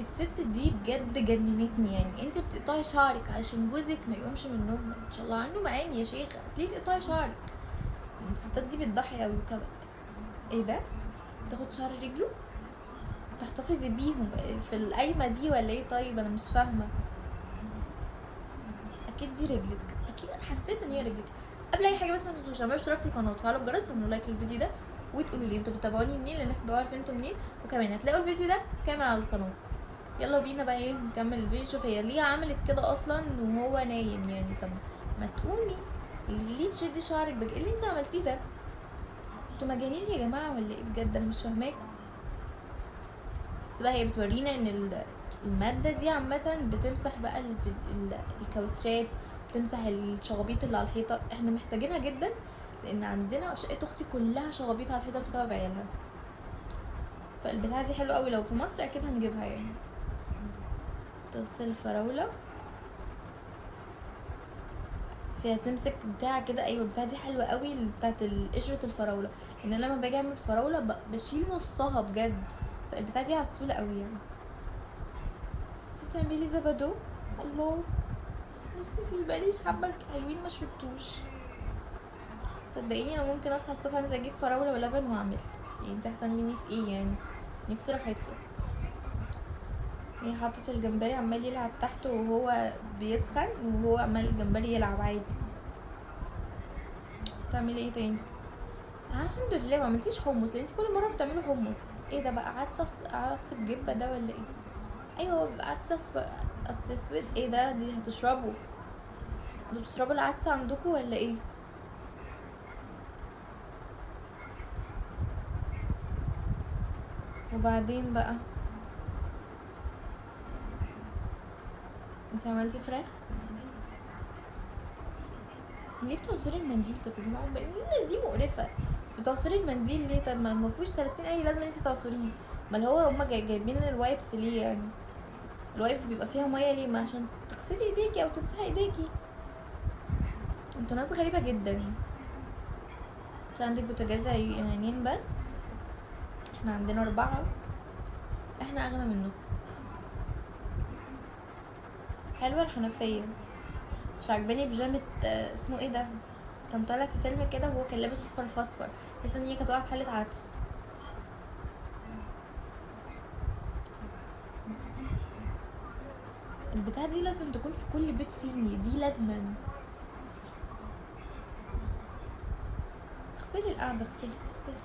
الست دي بجد جننتني. يعني انت بتقطعي شعرك علشان جوزك ما يقومش من النوم؟ ان شاء الله عنه معاني يا شيخة، ليه تقطعي شعرك؟ الستات دي بتضحي اوي كمان. ايه ده؟ تاخد شعر رجله تحتفظي بيهم في القايمة دي ولا ايه؟ طيب انا مش فاهمة. اكيد دي رجلك، اكيد انا حسيت ان هي رجلك. قبل اي حاجه بس ما تنسوش تعملوا اشتراك في القناه وتفعلوا الجرس وتعملوا لايك للفيديو ده، وتقولوا لي انتوا بتتابعوني منين، لان احنا عارفين انتوا منين. وكمان هتلاقوا الفيديو ده كامل على القناه. يلا بينا بقى ايه نكمل الفيديو. شوف هي ليه عملت كده اصلا وهو نايم يعني؟ طب ما تقومي، ليه تشدي شعرك ايه اللي انت عملتيه ده؟ انتوا مجانين يا جماعه ولا ايه؟ بجد انا مش فاهماك. بس بقى هي بتورينا ان المادة دي عامة بتمسح بقى الكاوتشات، بتمسح الشغابيط اللي على الحيطة. احنا محتاجينها جدا، لان عندنا شقة اختي كلها شغابيط على الحيطة بسبب عيالها. فالبتاعة دي حلوة قوي، لو في مصر اكيد هنجيبها يعني. تغسل الفراولة فيها، تمسك بتاع كده. ايوه البتاعة دي حلوة قوي، بتاعت قشرة الفراولة، لان لما باجي اعمل فراولة بشيل نصها بجد. فالبتاعة دي عسولة قوي يعني. انتي بتعملي زبادو؟ الله، نفسي فيه بقاليش حبة حلوين ما شربتوش. صدقيني انا ممكن اصحى الصبح انزل اجيب فراولة ولبن واعمل. يعني انت احسن مني في ايه يعني؟ نفسي راحت له. هي حطت الجمبري عمال يلعب تحته وهو بيسخن، وهو عمال الجمبري يلعب عادي. تعملي ايه تاني؟ الحمد لله ما عملتيش حمص، لان انت كل مره بتعملي حمص. ايه ده بقى؟ عدس بجبه ده ولا ايه؟ ايوه عدس اسود. ايه ده؟ دي هتشربوا؟ انتوا بتشربوا العدس عندكم ولا ايه؟ وبعدين بقى انت عملتي فراخ؟ ليه بتعصري المنديل؟ طب يا جماعه الناس دي مقرفه. بتعصري المنديل ليه؟ طب ما فيهوش 30 اي لازم انت تعصريه. ما اللي هو هما جايبين الوايبس ليه يعني؟ الوايبس بيبقى فيها ميه ليه؟ ما عشان تغسلي ايديكي او تمسحي ايديكي. انتوا ناس غريبه جدا. انت عندك بوتاجاز عينين بس، احنا عندنا 4. احنا اغنى منكم. حلوه الحنفيه. مش عاجباني بيجامه اسمه ايه ده؟ كان طالع في فيلم كده وهو كان لابس اصفر في اصفر، بس ان هي كانت واقفه في حله عدس. البتاعه دي لازم تكون في كل بيت صيني، دي لازما. اغسلي القعده، اغسلي اغسلي.